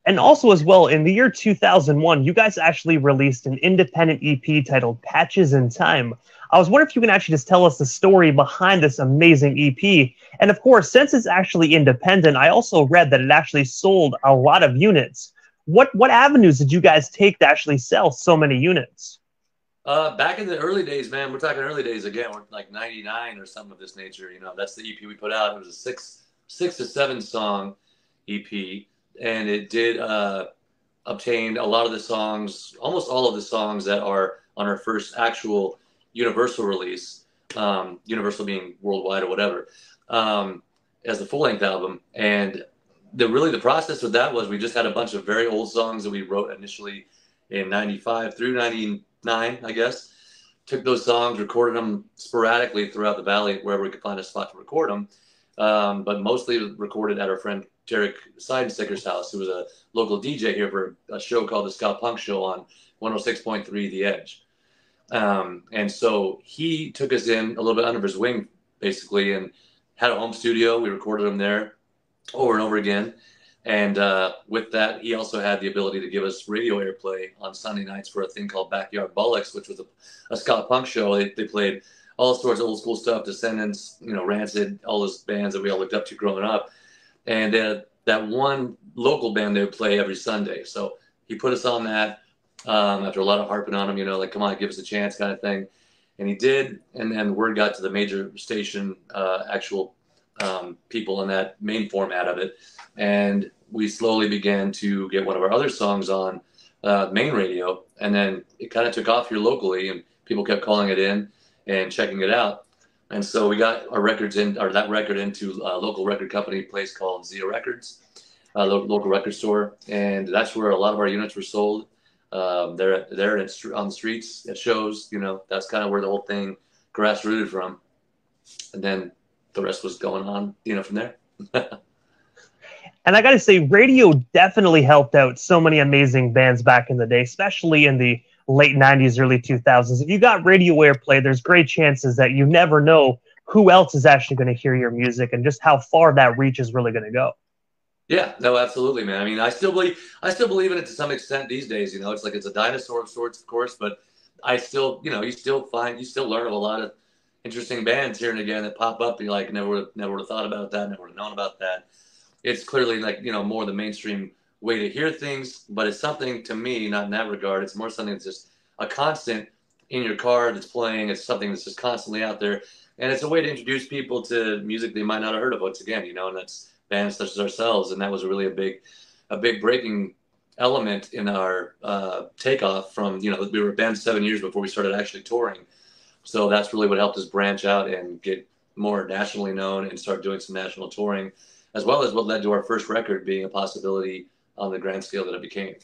And also, as well, in the year 2001, you guys actually released an independent EP titled Patches in Time. I was wondering if you can actually just tell us the story behind this amazing EP. And of course, since it's actually independent, I also read that it actually sold a lot of units. What avenues did you guys take to actually sell so many units? Back in the early days, man, we're talking early days again. We're like '99 or something of this nature. You know, that's the EP we put out. It was a six to seven song EP, and it did obtain a lot of the songs, almost all of the songs that are on our first actual Universal release. Universal being worldwide or whatever, as a full length album. And the process with that was we just had a bunch of very old songs that we wrote initially in '95 through '99, I guess. Took those songs, recorded them sporadically throughout the valley wherever we could find a spot to record them, but mostly recorded at our friend Derek Seidensticker's house, who was a local DJ here for a show called the Ska Punk Show on 106.3 The Edge. And so he took us in a little bit under his wing, basically, and had a home studio. We recorded them there over and over again. And with that, he also had the ability to give us radio airplay on Sunday nights for a thing called Backyard Bullocks, which was a ska punk show. They played all sorts of old school stuff, Descendants, you know, Rancid, all those bands that we all looked up to growing up. And that one local band they would play every Sunday. So he put us on that after a lot of harping on him, you know, like, come on, give us a chance kind of thing. And he did. And then word got to the major station, actual people in that main format of it. And we slowly began to get one of our other songs on main radio. And then it kind of took off here locally, and people kept calling it in and checking it out. And so we got our records in, or that record, into a local record company place called Zia Records, a local record store. And that's where a lot of our units were sold. They're on the streets at shows, you know. That's kind of where the whole thing grassrooted from. And then the rest was going on, you know, from there. And I got to say, radio definitely helped out so many amazing bands back in the day, especially in the late 90s, early 2000s. If you got radio airplay, there's great chances that you never know who else is actually going to hear your music and just how far that reach is really going to go. Yeah, no, absolutely, man. I mean, I still believe in it to some extent these days. You know, it's like it's a dinosaur of sorts, of course, but I still, you know, you still learn of a lot of interesting bands here and again that pop up. And you're like, never would have thought about that, never would have known about that. It's clearly, like, you know, more the mainstream way to hear things, but it's something, to me, not in that regard. It's more something that's just a constant in your car that's playing. It's something that's just constantly out there, and it's a way to introduce people to music they might not have heard of once again, you know, and that's bands such as ourselves. And that was really a big breaking element in our takeoff from, you know, we were a band 7 years before we started actually touring. So that's really what helped us branch out and get more nationally known and start doing some national touring, as well as what led to our first record being a possibility on the grand scale that it became.